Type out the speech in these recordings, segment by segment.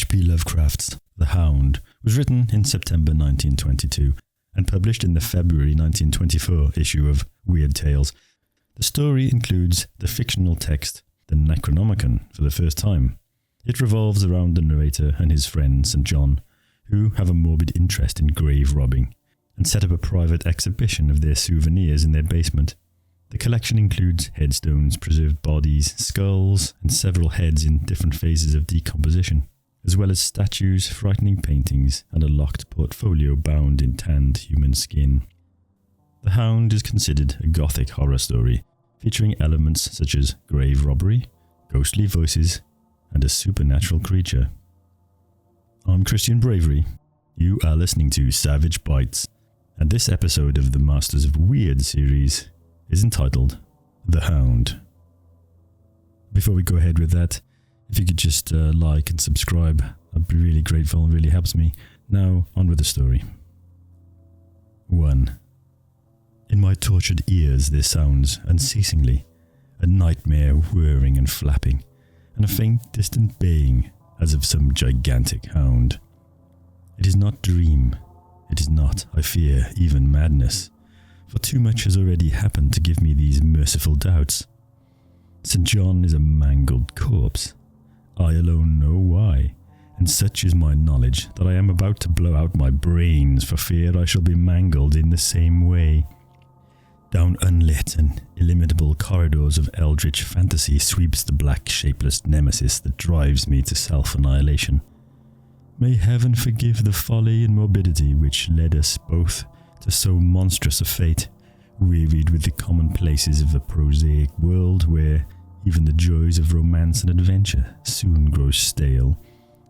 H.P. Lovecraft's The Hound was written in September 1922 and published in the February 1924 issue of Weird Tales. The story includes the fictional text, the Necronomicon, for the first time. It revolves around the narrator and his friend St. John, who have a morbid interest in grave robbing, and set up a private exhibition of their souvenirs in their basement. The collection includes headstones, preserved bodies, skulls, and several heads in different phases of decomposition, as well as statues, frightening paintings, and a locked portfolio bound in tanned human skin. The Hound is considered a gothic horror story, featuring elements such as grave robbery, ghostly voices, and a supernatural creature. I'm Christian Bravery. You are listening to Savage Bites, and this episode of the Masters of Weird series is entitled The Hound. Before we go ahead with that, if you could just like and subscribe, I'd be really grateful. It really helps me. Now, on with the story. 1. In my tortured ears there sounds, unceasingly, a nightmare whirring and flapping, and a faint distant baying as of some gigantic hound. It is not dream. It is not, I fear, even madness, for too much has already happened to give me these merciful doubts. St. John is a mangled corpse. I alone know why, and such is my knowledge that I am about to blow out my brains for fear I shall be mangled in the same way. Down unlit and illimitable corridors of eldritch phantasy sweeps the black, shapeless Nemesis that drives me to self-annihilation. May heaven forgive the folly and morbidity which led us both to so monstrous a fate, wearied with the commonplaces of the prosaic world where even the joys of romance and adventure soon grow stale.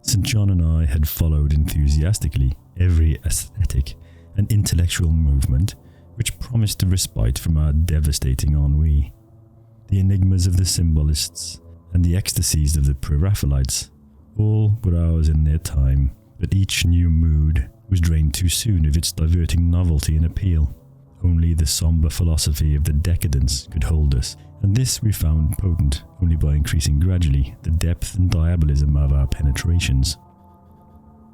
St. John and I had followed enthusiastically every aesthetic and intellectual movement which promised a respite from our devastating ennui. The enigmas of the symbolists and the ecstasies of the pre-Raphaelites, all were ours in their time, but each new mood was drained too soon of its diverting novelty and appeal. Only the sombre philosophy of the decadence could hold us, and this we found potent only by increasing gradually the depth and diabolism of our penetrations.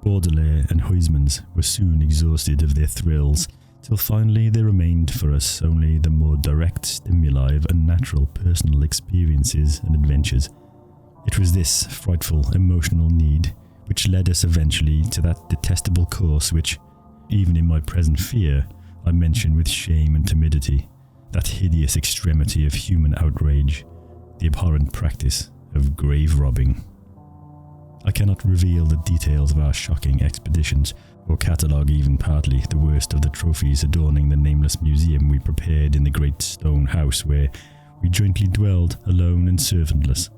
Baudelaire and Huysmans were soon exhausted of their thrills, till finally there remained for us only the more direct stimuli of unnatural personal experiences and adventures. It was this frightful emotional need which led us eventually to that detestable course which, even in my present fear, I mention with shame and timidity, that hideous extremity of human outrage, the abhorrent practice of grave robbing. I cannot reveal the details of our shocking expeditions, or catalogue even partly the worst of the trophies adorning the nameless museum we prepared in the great stone house where we jointly dwelled alone and servantless.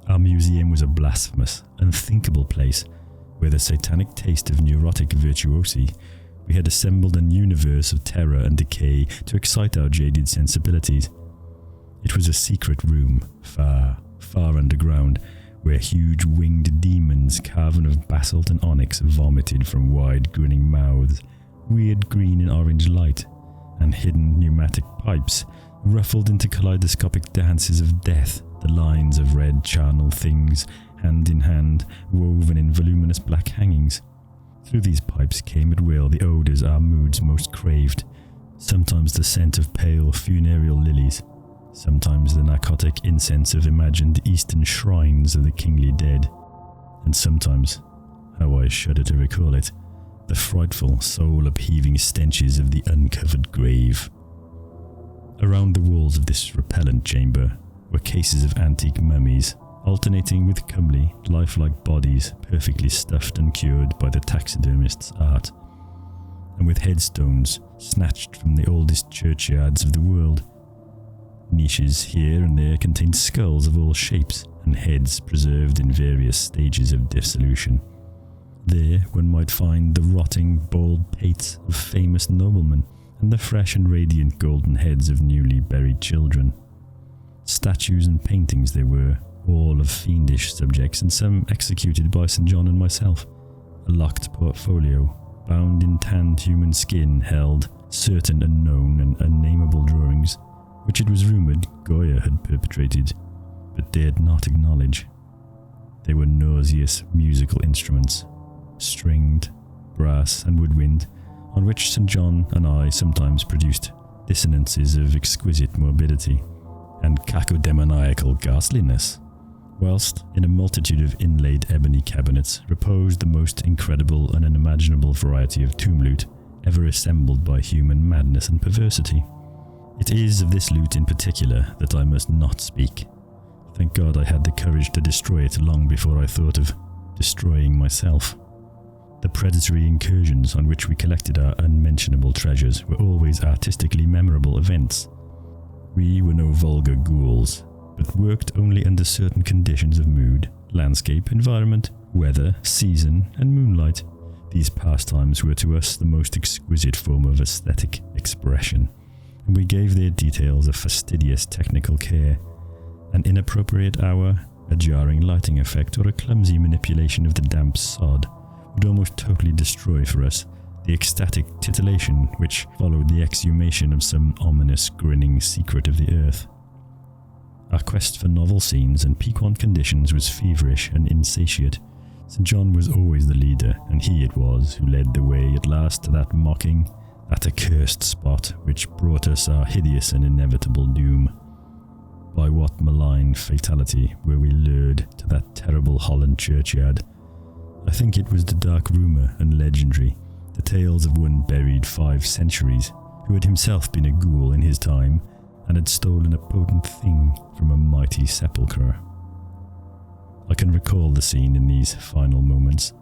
Our museum was a blasphemous, unthinkable place, where the satanic taste of neurotic virtuosi, we had assembled an universe of terror and decay to excite our jaded sensibilities. It was a secret room, far, far underground, where huge winged demons carven of basalt and onyx vomited from wide grinning mouths, weird green and orange light, and hidden pneumatic pipes ruffled into kaleidoscopic dances of death, the lines of red charnel things, hand in hand, woven in voluminous black hangings. Through these pipes came at will the odours our moods most craved, sometimes the scent of pale funereal lilies, sometimes the narcotic incense of imagined eastern shrines of the kingly dead, and sometimes, how I shudder to recall it, the frightful, soul-upheaving stenches of the uncovered grave. Around the walls of this repellent chamber were cases of antique mummies, alternating with comely, lifelike bodies perfectly stuffed and cured by the taxidermist's art, and with headstones snatched from the oldest churchyards of the world. Niches here and there contained skulls of all shapes and heads preserved in various stages of dissolution. There one might find the rotting, bald pates of famous noblemen and the fresh and radiant golden heads of newly buried children. Statues and paintings there were, all of fiendish subjects and some executed by St. John and myself. A locked portfolio, bound in tanned human skin, held certain unknown and unnameable drawings, which it was rumoured Goya had perpetrated, but dared not acknowledge. They were nauseous musical instruments, stringed, brass and woodwind, on which St. John and I sometimes produced dissonances of exquisite morbidity and cacodemoniacal ghastliness, whilst in a multitude of inlaid ebony cabinets reposed the most incredible and unimaginable variety of tomb loot ever assembled by human madness and perversity. It is of this loot in particular that I must not speak. Thank God I had the courage to destroy it long before I thought of destroying myself. The predatory incursions on which we collected our unmentionable treasures were always artistically memorable events. We were no vulgar ghouls, but worked only under certain conditions of mood, landscape, environment, weather, season, and moonlight. These pastimes were to us the most exquisite form of aesthetic expression, and we gave their details a fastidious technical care. An inappropriate hour, a jarring lighting effect, or a clumsy manipulation of the damp sod would almost totally destroy for us the ecstatic titillation which followed the exhumation of some ominous grinning secret of the earth. Our quest for novel scenes and piquant conditions was feverish and insatiate. St. John was always the leader, and he it was who led the way at last to that mocking, that accursed spot which brought us our hideous and inevitable doom. By what malign fatality were we lured to that terrible Holland churchyard? I think it was the dark rumour and legendary, the tales of one buried 5 centuries, who had himself been a ghoul in his time and had stolen a potent thing from a mighty sepulchre. I can recall the scene in these final moments,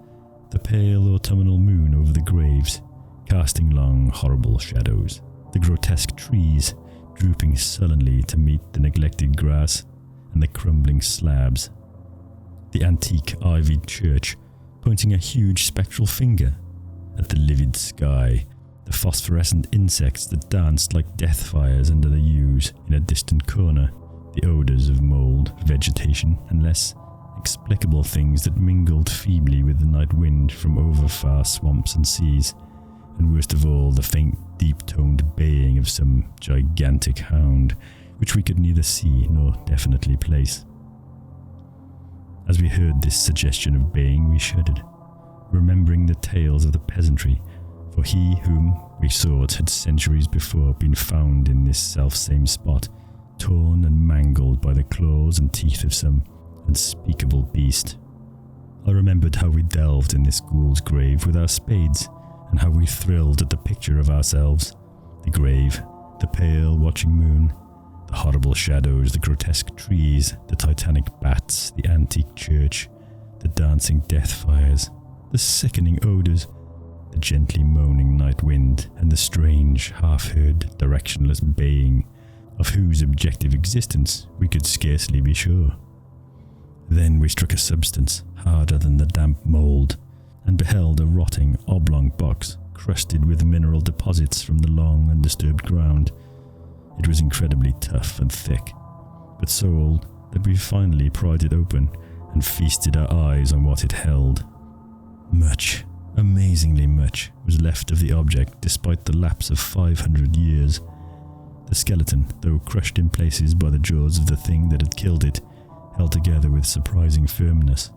the pale autumnal moon over the graves, casting long, horrible shadows, the grotesque trees drooping sullenly to meet the neglected grass and the crumbling slabs, the antique ivied church pointing a huge spectral finger at the livid sky, the phosphorescent insects that danced like death fires under the yews in a distant corner, the odours of mould, vegetation, and less explicable things that mingled feebly with the night wind from over far swamps and seas, and worst of all, the faint, deep-toned baying of some gigantic hound, which we could neither see nor definitely place. As we heard this suggestion of baying, we shuddered, remembering the tales of the peasantry, for he whom we sought had centuries before been found in this self-same spot, torn and mangled by the claws and teeth of some unspeakable beast. I remembered how we delved in this ghoul's grave with our spades, and how we thrilled at the picture of ourselves, the grave, the pale watching moon, the horrible shadows, the grotesque trees, the titanic bats, the antique church, the dancing death fires, the sickening odours, the gently moaning night wind, and the strange, half-heard, directionless baying, of whose objective existence we could scarcely be sure. Then we struck a substance harder than the damp mould, and beheld a rotting, oblong box crusted with mineral deposits from the long, undisturbed ground. It was incredibly tough and thick, but so old that we finally pried it open and feasted our eyes on what it held. Much, amazingly much, was left of the object despite the lapse of 500 years. The skeleton, though crushed in places by the jaws of the thing that had killed it, held together with surprising firmness,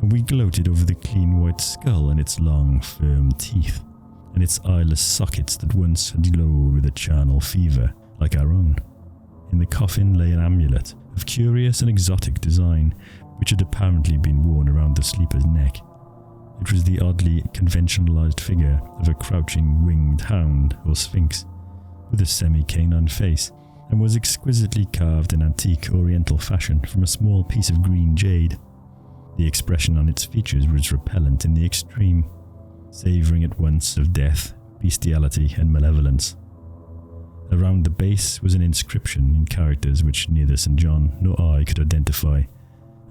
and we gloated over the clean white skull and its long, firm teeth, and its eyeless sockets that once had glowed with a charnel fever like our own. In the coffin lay an amulet of curious and exotic design, which had apparently been worn around the sleeper's neck. It was the oddly conventionalized figure of a crouching winged hound or sphinx, with a semi-canine face, and was exquisitely carved in antique oriental fashion from a small piece of green jade. The expression on its features was repellent in the extreme, savouring at once of death, bestiality, and malevolence. Around the base was an inscription in characters which neither St. John nor I could identify,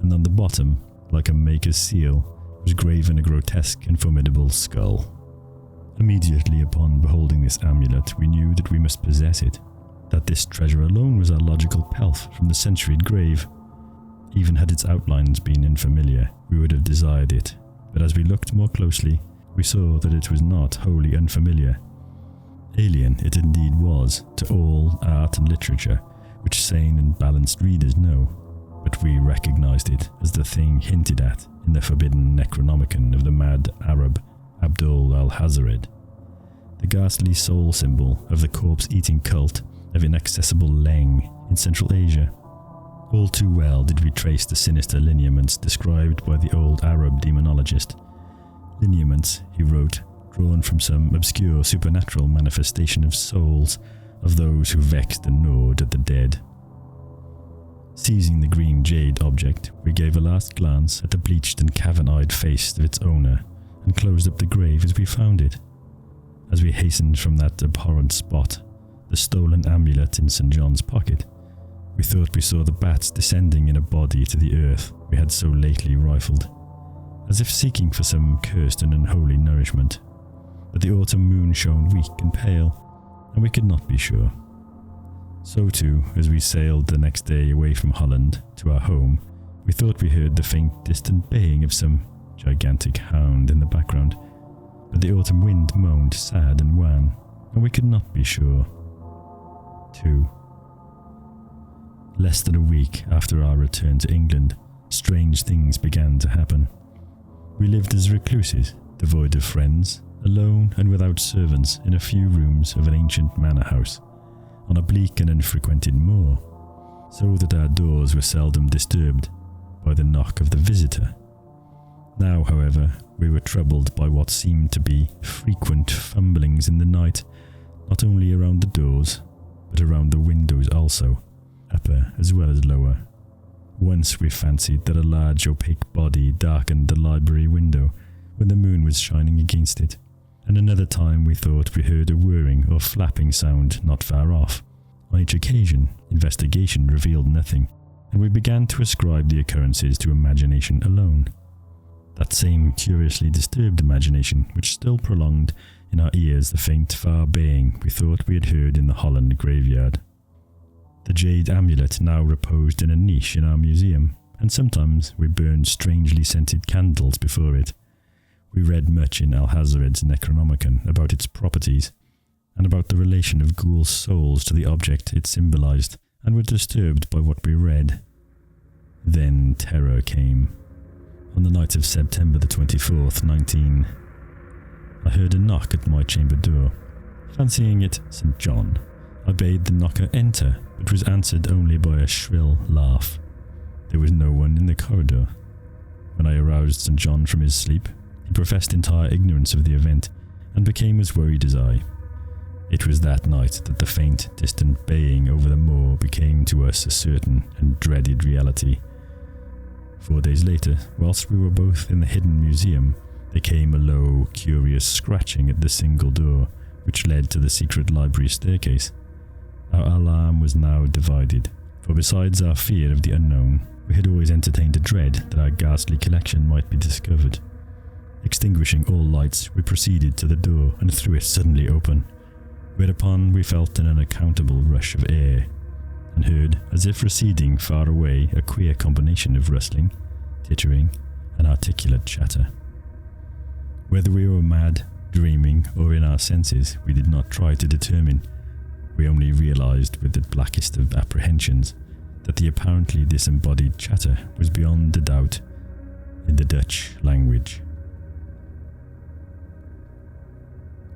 and on the bottom, like a maker's seal, was graven a grotesque and formidable skull. Immediately upon beholding this amulet, we knew that we must possess it, that this treasure alone was our logical pelf from the centuried grave. Even had its outlines been unfamiliar, we would have desired it, but as we looked more closely, we saw that it was not wholly unfamiliar. Alien it indeed was to all art and literature which sane and balanced readers know, but but we recognized it as the thing hinted at in the forbidden Necronomicon of the mad Arab Abdul al-Hazred, the ghastly soul symbol of the corpse-eating cult of inaccessible Leng in Central Asia. All too well did we trace the sinister lineaments described by the old Arab demonologist. Lineaments, he wrote, drawn from some obscure supernatural manifestation of souls of those who vexed and gnawed at the dead. Seizing the green jade object, we gave a last glance at the bleached and cavern-eyed face of its owner and closed up the grave as we found it. As we hastened from that abhorrent spot, the stolen amulet in St. John's pocket, we thought we saw the bats descending in a body to the earth we had so lately rifled, as if seeking for some cursed and unholy nourishment. But the autumn moon shone weak and pale, and we could not be sure. So too, as we sailed the next day away from Holland to our home, we thought we heard the faint distant baying of some gigantic hound in the background, but the autumn wind moaned sad and wan, and we could not be sure. 2. Less than a week after our return to England, strange things began to happen. We lived as recluses, devoid of friends, alone and without servants in a few rooms of an ancient manor house, on a bleak and unfrequented moor, so that our doors were seldom disturbed by the knock of the visitor. Now, however, we were troubled by what seemed to be frequent fumblings in the night, not only around the doors, but around the windows also, upper as well as lower. Once we fancied that a large opaque body darkened the library window when the moon was shining against it, and another time we thought we heard a whirring or flapping sound not far off. On each occasion, investigation revealed nothing, and we began to ascribe the occurrences to imagination alone. That same curiously disturbed imagination which still prolonged in our ears the faint far baying we thought we had heard in the Holland graveyard. The jade amulet now reposed in a niche in our museum, and sometimes we burned strangely scented candles before it. We read much in Al-Hazred's Necronomicon about its properties, and about the relation of ghouls' souls to the object it symbolized, and were disturbed by what we read. Then terror came. On the night of September the 24th, I heard a knock at my chamber door. Fancying it St. John, I bade the knocker enter, but was answered only by a shrill laugh. There was no one in the corridor. When I aroused St. John from his sleep, he professed entire ignorance of the event, and became as worried as I. It was that night that the faint, distant baying over the moor became to us a certain and dreaded reality. 4 days later, whilst we were both in the hidden museum, there came a low, curious scratching at the single door which led to the secret library staircase. Our alarm was now divided, for besides our fear of the unknown, we had always entertained a dread that our ghastly collection might be discovered. Extinguishing all lights, we proceeded to the door and threw it suddenly open, whereupon we felt an unaccountable rush of air, and heard, as if receding far away, a queer combination of rustling, tittering, and articulate chatter. Whether we were mad, dreaming, or in our senses, we did not try to determine. We only realized with the blackest of apprehensions that the apparently disembodied chatter was beyond a doubt in the Dutch language.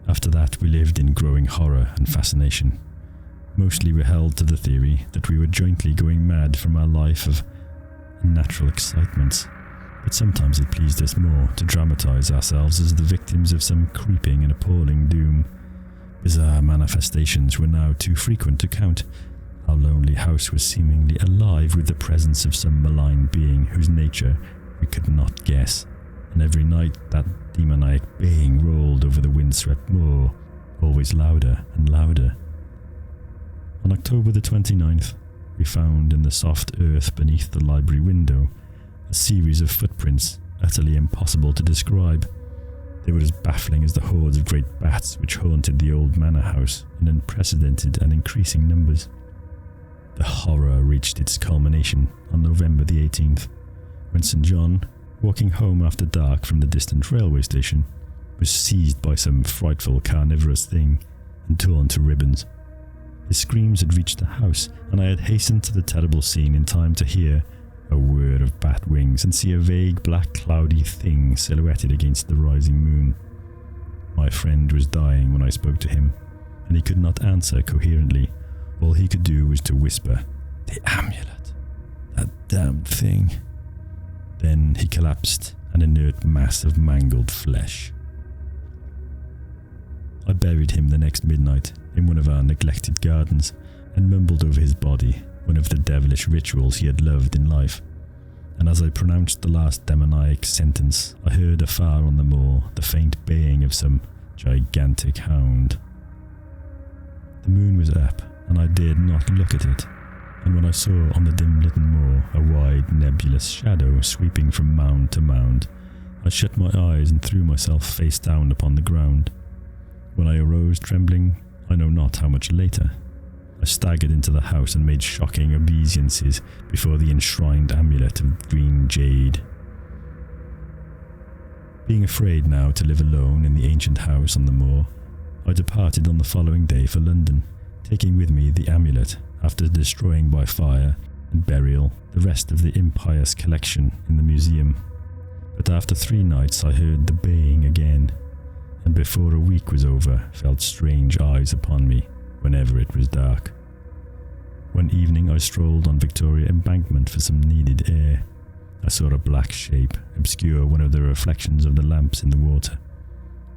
After that, we lived in growing horror and fascination. Mostly we held to the theory that we were jointly going mad from our life of unnatural excitements, but sometimes it pleased us more to dramatize ourselves as the victims of some creeping and appalling doom. Bizarre manifestations were now too frequent to count. Our lonely house was seemingly alive with the presence of some malign being whose nature we could not guess, and every night that demoniac baying rolled over the windswept moor, always louder and louder. On October the 29th, we found in the soft earth beneath the library window a series of footprints utterly impossible to describe. They were as baffling as the hordes of great bats which haunted the old manor house in unprecedented and increasing numbers. The horror reached its culmination on November the 18th, when St. John, walking home after dark from the distant railway station, was seized by some frightful carnivorous thing and torn to ribbons. His screams had reached the house, and I had hastened to the terrible scene in time to hear, a whir of bat wings, and see a vague black cloudy thing silhouetted against the rising moon. My friend was dying when I spoke to him, and he could not answer coherently. All he could do was to whisper, "The amulet! That damned thing!" Then he collapsed, an inert mass of mangled flesh. I buried him the next midnight in one of our neglected gardens, and mumbled over his body one of the devilish rituals he had loved in life. And as I pronounced the last demoniac sentence, I heard afar on the moor the faint baying of some gigantic hound. The moon was up, and I dared not look at it, and when I saw on the dim-lit moor a wide nebulous shadow sweeping from mound to mound, I shut my eyes and threw myself face down upon the ground. When I arose trembling, I know not how much later, I staggered into the house and made shocking obeisances before the enshrined amulet of green jade. Being afraid now to live alone in the ancient house on the moor, I departed on the following day for London, taking with me the amulet after destroying by fire and burial the rest of the impious collection in the museum. But after 3 nights I heard the baying again, and before a week was over felt strange eyes upon me whenever it was dark. One evening I strolled on Victoria Embankment for some needed air. I saw a black shape obscure one of the reflections of the lamps in the water.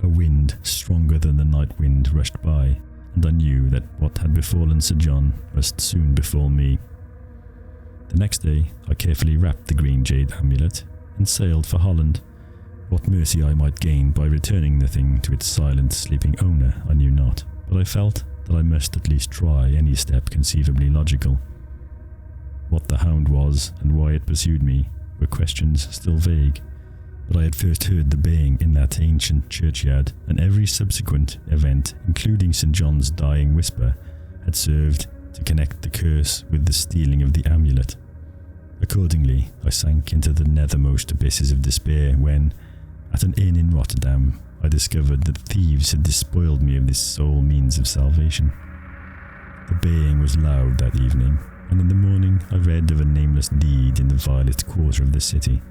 A wind stronger than the night wind rushed by, and I knew that what had befallen Sir John must soon befall me. The next day I carefully wrapped the green jade amulet and sailed for Holland. What mercy I might gain by returning the thing to its silent, sleeping owner I knew not, but I felt that I must at least try any step conceivably logical. What the hound was and why it pursued me were questions still vague, but I had first heard the baying in that ancient churchyard, and every subsequent event, including St. John's dying whisper, had served to connect the curse with the stealing of the amulet. Accordingly, I sank into the nethermost abysses of despair when, at an inn in Rotterdam, I discovered that thieves had despoiled me of this sole means of salvation. The baying was loud that evening, and in the morning I read of a nameless deed in the vilest quarter of the city.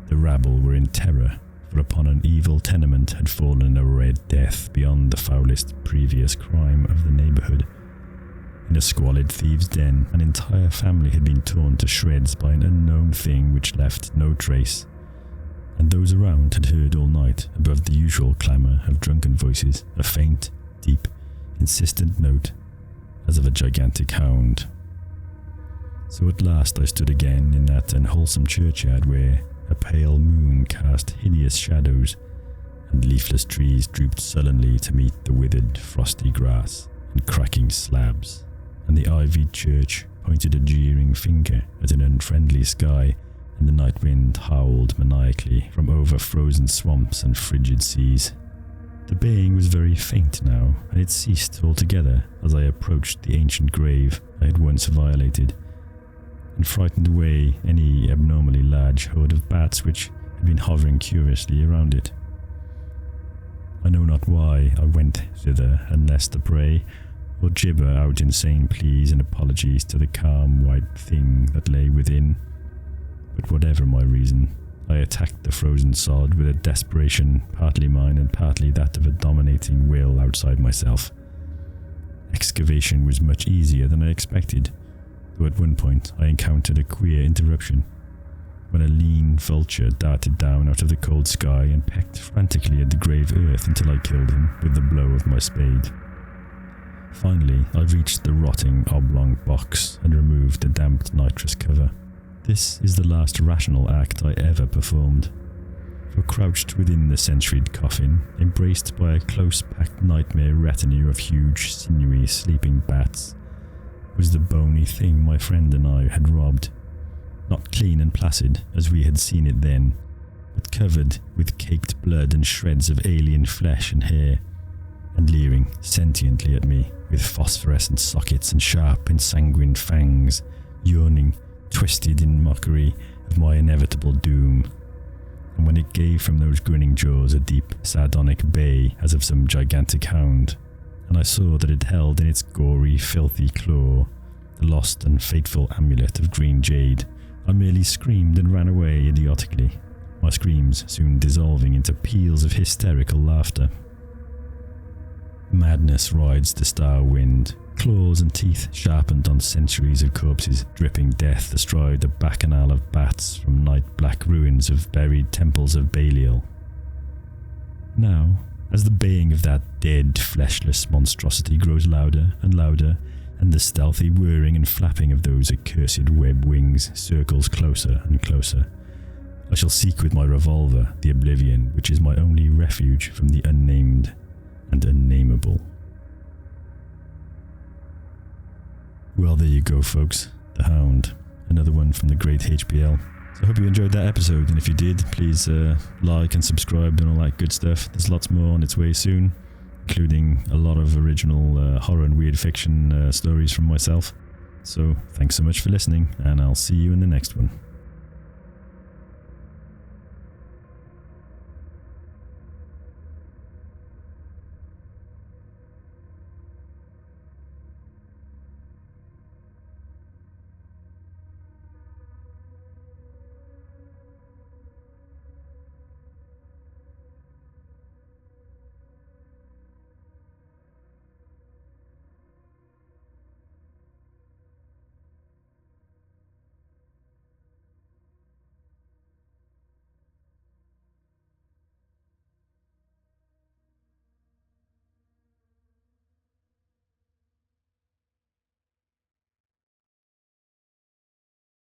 The rabble were in terror, for upon an evil tenement had fallen a red death beyond the foulest previous crime of the neighbourhood. In a squalid thieves' den, an entire family had been torn to shreds by an unknown thing which left no trace, and those around had heard all night, above the usual clamour of drunken voices, a faint, deep, insistent note, as of a gigantic hound. So at last I stood again in that unwholesome churchyard where a pale moon cast hideous shadows, and leafless trees drooped sullenly to meet the withered, frosty grass and cracking slabs, and the ivied church pointed a jeering finger at an unfriendly sky, and the night wind howled maniacally from over frozen swamps and frigid seas. The baying was very faint now, and it ceased altogether as I approached the ancient grave I had once violated, and frightened away any abnormally large horde of bats which had been hovering curiously around it. I know not why I went thither unless to pray, or gibber out insane pleas and apologies to the calm white thing that lay within. But whatever my reason, I attacked the frozen sod with a desperation partly mine and partly that of a dominating will outside myself. Excavation was much easier than I expected, though at one point I encountered a queer interruption, when a lean vulture darted down out of the cold sky and pecked frantically at the grave earth until I killed him with the blow of my spade. Finally, I reached the rotting oblong box and removed the damped nitrous cover. This is the last rational act I ever performed, for crouched within the centuried coffin, embraced by a close-packed nightmare retinue of huge, sinewy, sleeping bats, was the bony thing my friend and I had robbed, not clean and placid as we had seen it then, but covered with caked blood and shreds of alien flesh and hair, and leering sentiently at me with phosphorescent sockets and sharp, ensanguined fangs, yawning, twisted in mockery of my inevitable doom. And when it gave from those grinning jaws a deep, sardonic bay as of some gigantic hound, and I saw that it held in its gory, filthy claw the lost and fateful amulet of green jade, I merely screamed and ran away idiotically, my screams soon dissolving into peals of hysterical laughter. Madness rides the star wind, claws and teeth sharpened on centuries of corpses, dripping death astride the bacchanal of bats from night-black ruins of buried temples of Belial. Now, as the baying of that dead, fleshless monstrosity grows louder and louder, and the stealthy whirring and flapping of those accursed web wings circles closer and closer, I shall seek with my revolver the oblivion which is my only refuge from the unnamed and unnameable. Well, there you go, folks. The Hound. Another one from the great HBL. So I hope you enjoyed that episode, and if you did, please like and subscribe and all that good stuff. There's lots more on its way soon, including a lot of original horror and weird fiction stories from myself. So thanks so much for listening, and I'll see you in the next one.